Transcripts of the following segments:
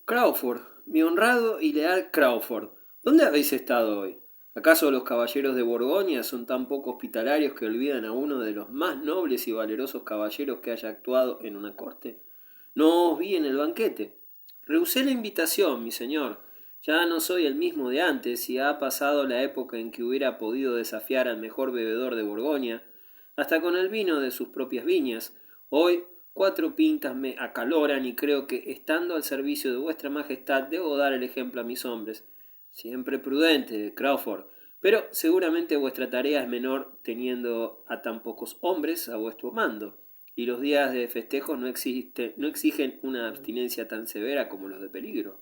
Crawford, mi honrado y leal Crawford, ¿dónde habéis estado hoy? ¿Acaso los caballeros de Borgoña son tan poco hospitalarios que olvidan a uno de los más nobles y valerosos caballeros que haya actuado en una corte? No os vi en el banquete. Rehusé la invitación, mi señor. Ya no soy el mismo de antes y ha pasado la época en que hubiera podido desafiar al mejor bebedor de Borgoña, hasta con el vino de sus propias viñas. Hoy 4 pintas me acaloran y creo que, estando al servicio de vuestra majestad, debo dar el ejemplo a mis hombres. Siempre prudente, Crawford, pero seguramente vuestra tarea es menor teniendo a tan pocos hombres a vuestro mando, y los días de festejos no exigen una abstinencia tan severa como los de peligro.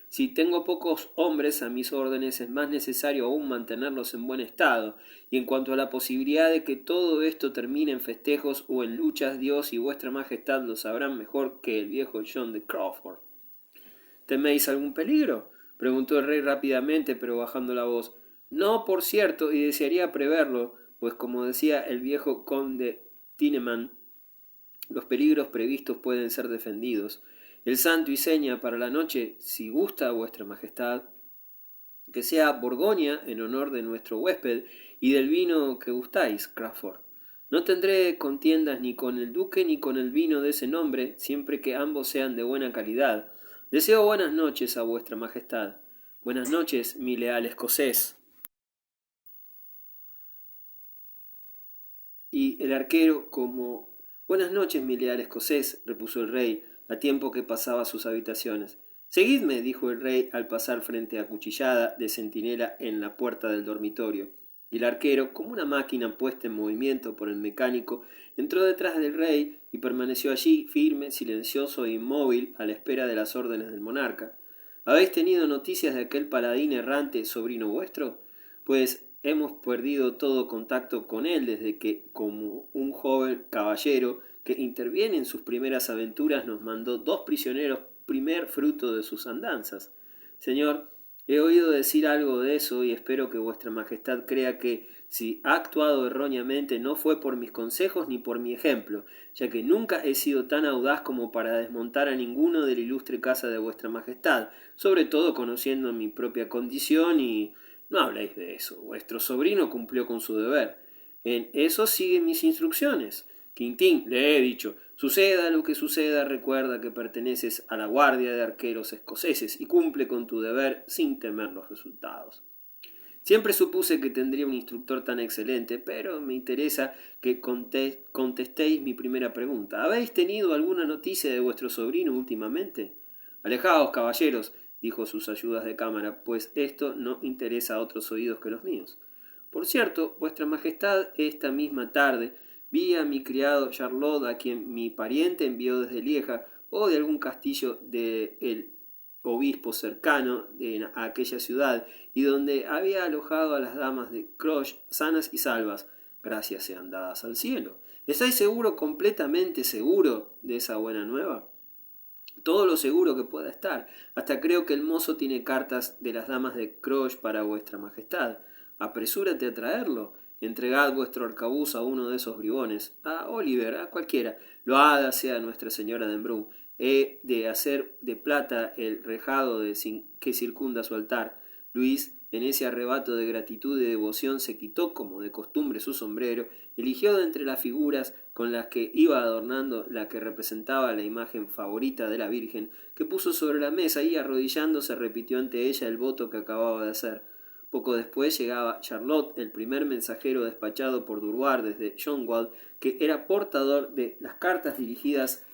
Si tengo pocos hombres a mis órdenes, es más necesario aún mantenerlos en buen estado, y en cuanto a la posibilidad de que todo esto termine en festejos o en luchas, Dios y vuestra majestad lo sabrán mejor que el viejo John de Crawford. ¿Teméis algún peligro?, preguntó el rey rápidamente, pero bajando la voz. No, por cierto, y desearía preverlo, pues como decía el viejo conde Tineman, los peligros previstos pueden ser defendidos. El santo y seña para la noche, si gusta vuestra majestad, que sea Borgoña en honor de nuestro huésped y del vino que gustáis, Crawford. No tendré contiendas ni con el duque ni con el vino de ese nombre, siempre que ambos sean de buena calidad. Deseo buenas noches a vuestra majestad. Buenas noches, mi leal escocés. Y el arquero, como buenas noches, mi leal escocés, repuso el rey, a tiempo que pasaba a sus habitaciones. Seguidme, dijo el rey al pasar frente a cuchillada de centinela en la puerta del dormitorio. Y el arquero, como una máquina puesta en movimiento por el mecánico, entró detrás del rey y permaneció allí, firme, silencioso e inmóvil, a la espera de las órdenes del monarca. ¿Habéis tenido noticias de aquel paladín errante, sobrino vuestro? Pues hemos perdido todo contacto con él desde que, como un joven caballero que interviene en sus primeras aventuras, nos mandó 2 prisioneros, primer fruto de sus andanzas. Señor, he oído decir algo de eso y espero que vuestra majestad crea que, si ha actuado erróneamente, no fue por mis consejos ni por mi ejemplo, ya que nunca he sido tan audaz como para desmontar a ninguno de la ilustre casa de vuestra majestad, sobre todo conociendo mi propia condición y... No habléis de eso. Vuestro sobrino cumplió con su deber. En eso siguen mis instrucciones. Quintín, le he dicho, suceda lo que suceda, recuerda que perteneces a la guardia de arqueros escoceses y cumple con tu deber sin temer los resultados. Siempre supuse que tendría un instructor tan excelente, pero me interesa que contestéis mi primera pregunta. ¿Habéis tenido alguna noticia de vuestro sobrino últimamente? Alejaos, caballeros, dijo sus ayudas de cámara, pues esto no interesa a otros oídos que los míos. Por cierto, vuestra majestad, esta misma tarde vi a mi criado Charlot, a quien mi pariente envió desde Lieja o de algún castillo del obispo cercano a aquella ciudad, y donde había alojado a las damas de Croche sanas y salvas, gracias sean dadas al cielo. ¿Estáis seguro, completamente seguro, de esa buena nueva? Todo lo seguro que pueda estar. Hasta creo que el mozo tiene cartas de las damas de Croche para vuestra majestad. Apresúrate a traerlo. Entregad vuestro arcabuz a uno de esos bribones, a Oliver, a cualquiera. Loada sea Nuestra Señora de Embrun. He de hacer de plata el rejado que circunda su altar. Luis, en ese arrebato de gratitud y devoción, se quitó, como de costumbre, su sombrero, eligió de entre las figuras con las que iba adornando la que representaba la imagen favorita de la Virgen, que puso sobre la mesa y, arrodillándose, repitió ante ella el voto que acababa de hacer. Poco después llegaba Charlot, el primer mensajero despachado por Duroir desde Jonwald, que era portador de las cartas dirigidas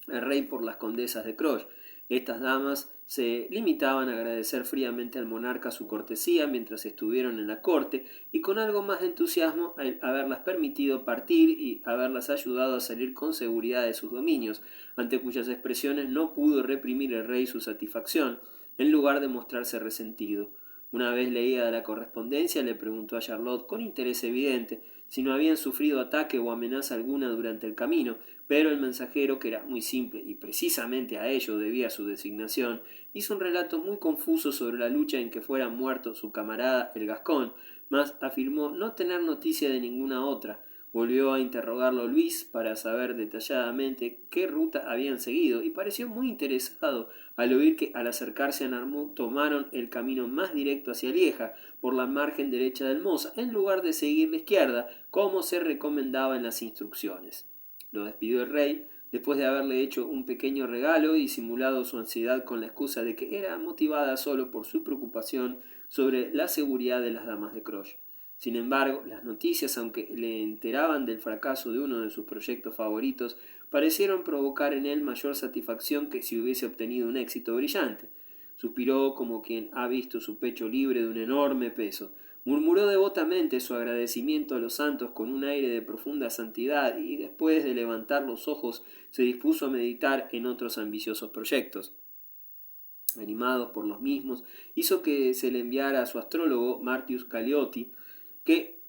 al rey por las condesas de Croche. Estas damas se limitaban a agradecer fríamente al monarca su cortesía mientras estuvieron en la corte, y con algo más de entusiasmo el haberlas permitido partir y haberlas ayudado a salir con seguridad de sus dominios, ante cuyas expresiones no pudo reprimir el rey su satisfacción, en lugar de mostrarse resentido. Una vez leída la correspondencia, le preguntó a Charlot con interés evidente si no habían sufrido ataque o amenaza alguna durante el camino, pero el mensajero, que era muy simple y precisamente a ello debía su designación, hizo un relato muy confuso sobre la lucha en que fuera muerto su camarada el gascón, mas afirmó no tener noticia de ninguna otra. Volvió a interrogarlo Luis para saber detalladamente qué ruta habían seguido y pareció muy interesado al oír que al acercarse a Narmú tomaron el camino más directo hacia Lieja, por la margen derecha del Mosa, en lugar de seguir la izquierda, como se recomendaba en las instrucciones. Lo despidió el rey, después de haberle hecho un pequeño regalo y disimulado su ansiedad con la excusa de que era motivada solo por su preocupación sobre la seguridad de las damas de Croix. Sin embargo, las noticias, aunque le enteraban del fracaso de uno de sus proyectos favoritos, parecieron provocar en él mayor satisfacción que si hubiese obtenido un éxito brillante. Suspiró como quien ha visto su pecho libre de un enorme peso. Murmuró devotamente su agradecimiento a los santos con un aire de profunda santidad y después de levantar los ojos se dispuso a meditar en otros ambiciosos proyectos. Animados por los mismos, hizo que se le enviara a su astrólogo Martius Galeotti,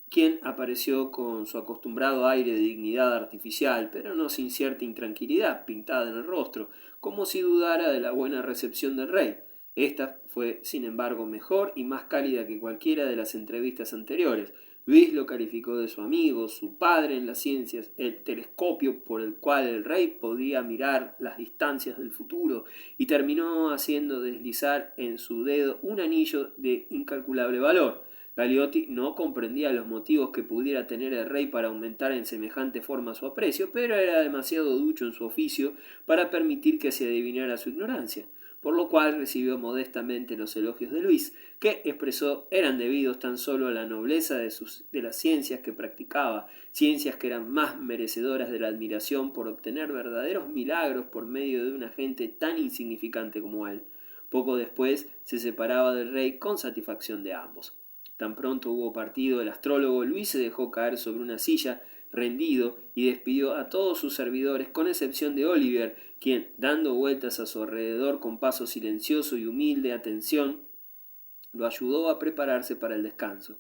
quien apareció con su acostumbrado aire de dignidad artificial, pero no sin cierta intranquilidad pintada en el rostro, como si dudara de la buena recepción del rey. Esta fue, sin embargo, mejor y más cálida que cualquiera de las entrevistas anteriores. Luis lo calificó de su amigo, su padre en las ciencias, el telescopio por el cual el rey podía mirar las distancias del futuro, y terminó haciendo deslizar en su dedo un anillo de incalculable valor. Galeotti no comprendía los motivos que pudiera tener el rey para aumentar en semejante forma su aprecio, pero era demasiado ducho en su oficio para permitir que se adivinara su ignorancia, por lo cual recibió modestamente los elogios de Luis, que expresó eran debidos tan solo a la nobleza de las ciencias que practicaba, ciencias que eran más merecedoras de la admiración por obtener verdaderos milagros por medio de una gente tan insignificante como él. Poco después se separaba del rey con satisfacción de ambos. Tan pronto hubo partido el astrólogo, Luis se dejó caer sobre una silla, rendido, y despidió a todos sus servidores, con excepción de Oliver, quien, dando vueltas a su alrededor con paso silencioso y humilde atención, lo ayudó a prepararse para el descanso.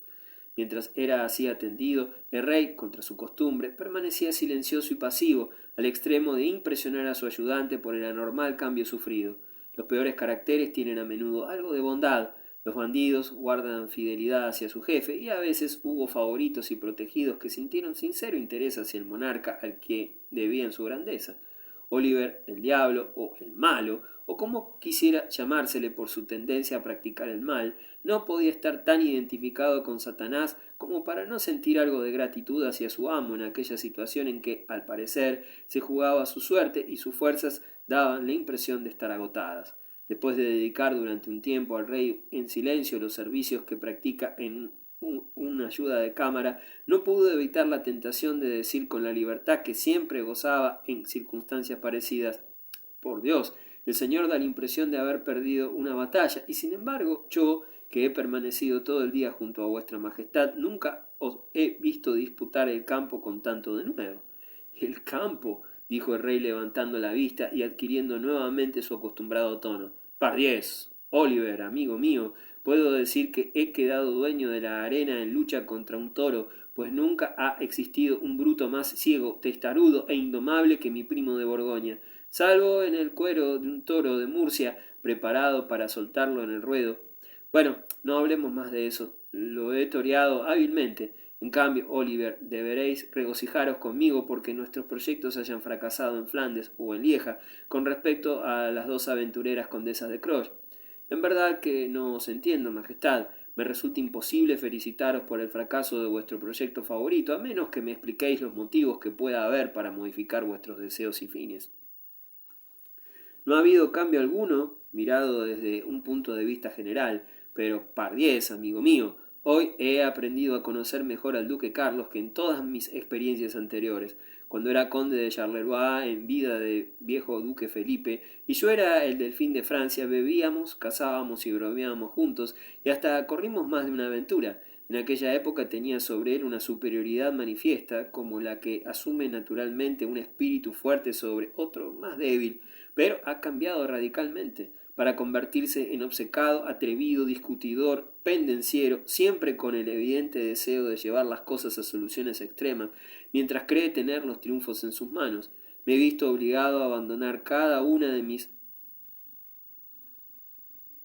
Mientras era así atendido, el rey, contra su costumbre, permanecía silencioso y pasivo, al extremo de impresionar a su ayudante por el anormal cambio sufrido. Los peores caracteres tienen a menudo algo de bondad. Los bandidos guardan fidelidad hacia su jefe, y a veces hubo favoritos y protegidos que sintieron sincero interés hacia el monarca al que debían su grandeza. Oliver, el diablo, o el malo, o como quisiera llamársele por su tendencia a practicar el mal, no podía estar tan identificado con Satanás como para no sentir algo de gratitud hacia su amo en aquella situación en que, al parecer, se jugaba su suerte y sus fuerzas daban la impresión de estar agotadas. Después de dedicar durante un tiempo al rey en silencio los servicios que practica en una ayuda de cámara, no pudo evitar la tentación de decir con la libertad que siempre gozaba en circunstancias parecidas: por Dios, el Señor da la impresión de haber perdido una batalla, y sin embargo yo, que he permanecido todo el día junto a vuestra majestad, nunca os he visto disputar el campo con tanto denuedo. El campo, dijo el rey levantando la vista y adquiriendo nuevamente su acostumbrado tono. Pardiez, Oliver, amigo mío, puedo decir que he quedado dueño de la arena en lucha contra un toro, pues nunca ha existido un bruto más ciego, testarudo e indomable que mi primo de Borgoña, salvo en el cuero de un toro de Murcia, preparado para soltarlo en el ruedo. Bueno, no hablemos más de eso. Lo he toreado hábilmente. En cambio, Oliver, deberéis regocijaros conmigo porque nuestros proyectos hayan fracasado en Flandes o en Lieja con respecto a las dos aventureras condesas de Croix. En verdad que no os entiendo, majestad. Me resulta imposible felicitaros por el fracaso de vuestro proyecto favorito, a menos que me expliquéis los motivos que pueda haber para modificar vuestros deseos y fines. No ha habido cambio alguno, mirado desde un punto de vista general, pero pardiez, amigo mío, hoy he aprendido a conocer mejor al duque Carlos que en todas mis experiencias anteriores. Cuando era conde de Charleroi en vida de viejo duque Felipe, y yo era el delfín de Francia, bebíamos, cazábamos y bromeábamos juntos, y hasta corrimos más de una aventura. En aquella época tenía sobre él una superioridad manifiesta, como la que asume naturalmente un espíritu fuerte sobre otro más débil, pero ha cambiado radicalmente, para convertirse en obcecado, atrevido, discutidor, pendenciero, siempre con el evidente deseo de llevar las cosas a soluciones extremas, mientras cree tener los triunfos en sus manos. Me he visto obligado a abandonar cada una de mis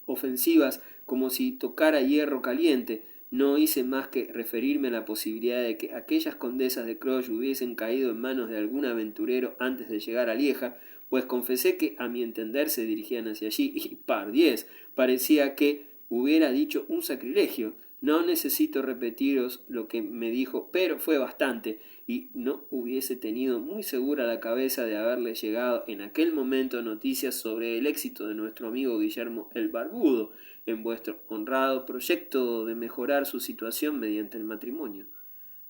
ofensivas como si tocara hierro caliente, no hice más que referirme a la posibilidad de que aquellas condesas de Croix hubiesen caído en manos de algún aventurero antes de llegar a Lieja, pues confesé que a mi entender se dirigían hacia allí, y pardiez, parecía que hubiera dicho un sacrilegio. No necesito repetiros lo que me dijo, pero fue bastante, y no hubiese tenido muy segura la cabeza de haberle llegado en aquel momento noticias sobre el éxito de nuestro amigo Guillermo el Barbudo en vuestro honrado proyecto de mejorar su situación mediante el matrimonio.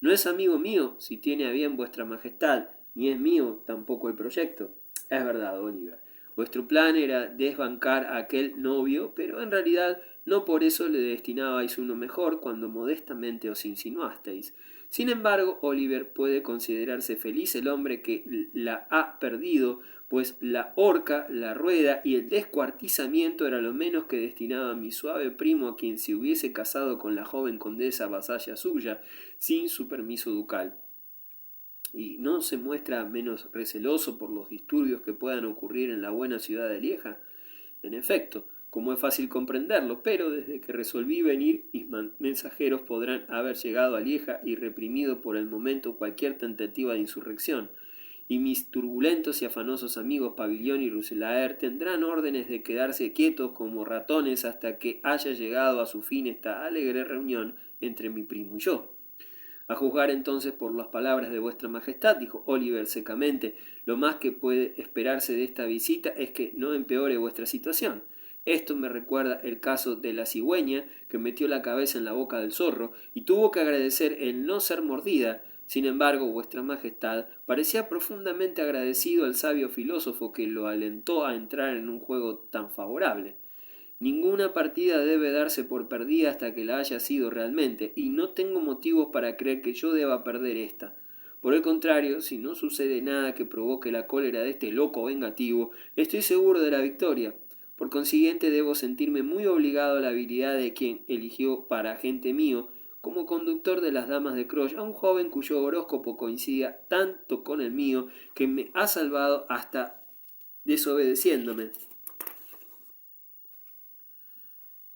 No es amigo mío, si tiene a bien vuestra majestad, ni es mío tampoco el proyecto. Es verdad, Oliver. Vuestro plan era desbancar a aquel novio, pero en realidad no por eso le destinabais uno mejor cuando modestamente os insinuasteis. Sin embargo, Oliver, puede considerarse feliz el hombre que la ha perdido, pues la horca, la rueda y el descuartizamiento era lo menos que destinaba mi suave primo a quien se hubiese casado con la joven condesa vasalla suya, sin su permiso ducal. ¿Y no se muestra menos receloso por los disturbios que puedan ocurrir en la buena ciudad de Lieja? En efecto, como es fácil comprenderlo, pero desde que resolví venir, mis mensajeros podrán haber llegado a Lieja y reprimido por el momento cualquier tentativa de insurrección, y mis turbulentos y afanosos amigos Pavillón y Rousselaer tendrán órdenes de quedarse quietos como ratones hasta que haya llegado a su fin esta alegre reunión entre mi primo y yo. A juzgar entonces por las palabras de vuestra majestad, dijo Oliver secamente, lo más que puede esperarse de esta visita es que no empeore vuestra situación. Esto me recuerda el caso de la cigüeña que metió la cabeza en la boca del zorro y tuvo que agradecer el no ser mordida. Sin embargo, vuestra majestad parecía profundamente agradecido al sabio filósofo que lo alentó a entrar en un juego tan favorable. Ninguna partida debe darse por perdida hasta que la haya sido realmente, y no tengo motivos para creer que yo deba perder esta. Por el contrario, si no sucede nada que provoque la cólera de este loco vengativo, estoy seguro de la victoria. Por consiguiente, debo sentirme muy obligado a la habilidad de quien eligió para agente mío como conductor de las damas de Croix a un joven cuyo horóscopo coincida tanto con el mío que me ha salvado hasta desobedeciéndome.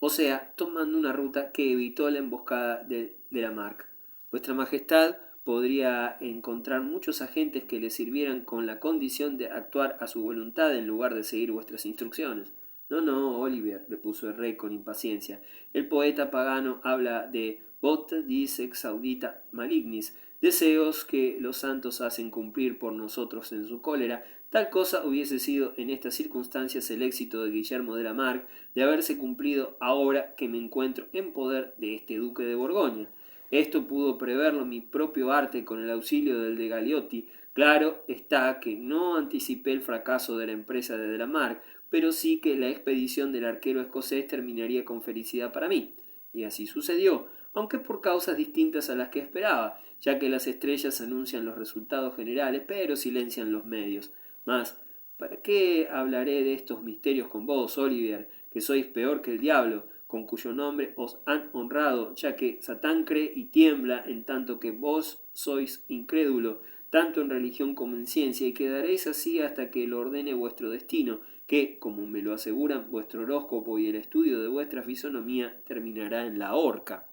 O sea, tomando una ruta que evitó la emboscada de Lamarck. Vuestra Majestad podría encontrar muchos agentes que le sirvieran con la condición de actuar a su voluntad en lugar de seguir vuestras instrucciones. No, no, Oliver, repuso el rey con impaciencia. El poeta pagano habla de vota dis exaudita malignis, deseos que los santos hacen cumplir por nosotros en su cólera. Tal cosa hubiese sido en estas circunstancias el éxito de Guillermo de Lamarck de haberse cumplido ahora que me encuentro en poder de este duque de Borgoña. Esto pudo preverlo mi propio arte con el auxilio del de Galeotti. Claro está que no anticipé el fracaso de la empresa de Lamarck, pero sí que la expedición del arquero escocés terminaría con felicidad para mí. Y así sucedió, aunque por causas distintas a las que esperaba, ya que las estrellas anuncian los resultados generales, pero silencian los medios. Mas, ¿para qué hablaré de estos misterios con vos, Oliver, que sois peor que el diablo, con cuyo nombre os han honrado, ya que Satán cree y tiembla en tanto que vos sois incrédulo, tanto en religión como en ciencia, y quedaréis así hasta que lo ordene vuestro destino, que, como me lo aseguran vuestro horóscopo y el estudio de vuestra fisonomía, terminará en la horca.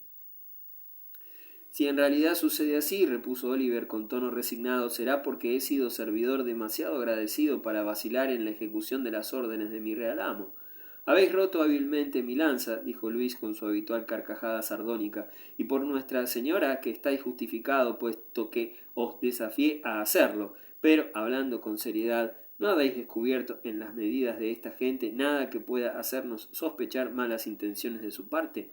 Si en realidad sucede así, repuso Oliver con tono resignado, será porque he sido servidor demasiado agradecido para vacilar en la ejecución de las órdenes de mi real amo. Habéis roto hábilmente mi lanza, dijo Luis con su habitual carcajada sardónica, y por Nuestra Señora que estáis justificado, puesto que os desafié a hacerlo. Pero, hablando con seriedad, ¿no habéis descubierto en las medidas de esta gente nada que pueda hacernos sospechar malas intenciones de su parte?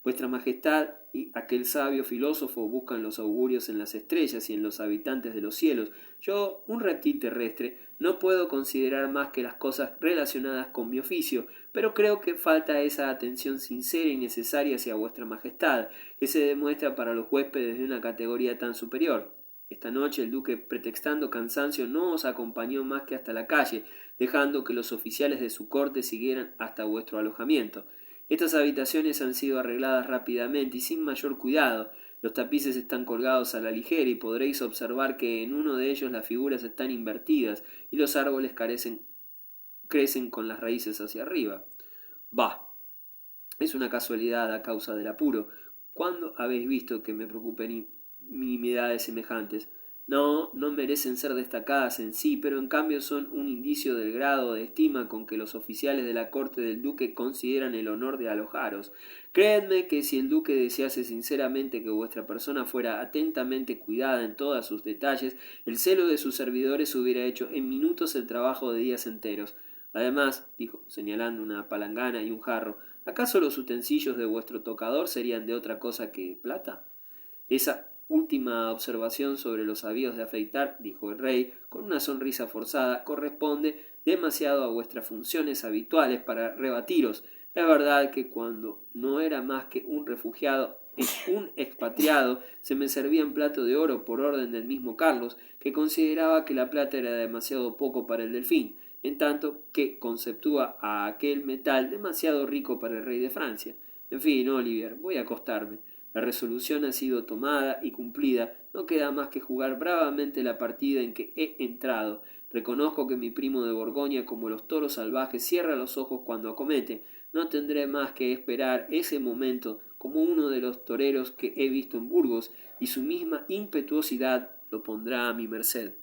Vuestra Majestad y aquel sabio filósofo buscan los augurios en las estrellas y en los habitantes de los cielos. Yo, un reptil terrestre, no puedo considerar más que las cosas relacionadas con mi oficio, pero creo que falta esa atención sincera y necesaria hacia vuestra Majestad, que se demuestra para los huéspedes de una categoría tan superior. Esta noche el duque, pretextando cansancio, no os acompañó más que hasta la calle, dejando que los oficiales de su corte siguieran hasta vuestro alojamiento. Estas habitaciones han sido arregladas rápidamente y sin mayor cuidado. Los tapices están colgados a la ligera y podréis observar que en uno de ellos las figuras están invertidas y los árboles crecen con las raíces hacia arriba. Bah, es una casualidad a causa del apuro. ¿Cuándo habéis visto que me preocupen nimiedades semejantes? No, no merecen ser destacadas en sí, pero en cambio son un indicio del grado de estima con que los oficiales de la corte del duque consideran el honor de alojaros. Creedme que si el duque desease sinceramente que vuestra persona fuera atentamente cuidada en todos sus detalles, el celo de sus servidores hubiera hecho en minutos el trabajo de días enteros. Además, dijo, señalando una palangana y un jarro, ¿acaso los utensilios de vuestro tocador serían de otra cosa que plata? Esa última observación sobre los avíos de afeitar, dijo el rey, con una sonrisa forzada, corresponde demasiado a vuestras funciones habituales para rebatiros. Es verdad que cuando no era más que un refugiado, un expatriado, se me servía en plato de oro por orden del mismo Carlos, que consideraba que la plata era demasiado poco para el delfín, en tanto que conceptúa a aquel metal demasiado rico para el rey de Francia. En fin, Oliver, voy a acostarme. La resolución ha sido tomada y cumplida. No queda más que jugar bravamente la partida en que he entrado. Reconozco que mi primo de Borgoña, como los toros salvajes, cierra los ojos cuando acomete. No tendré más que esperar ese momento como uno de los toreros que he visto en Burgos, y su misma impetuosidad lo pondrá a mi merced.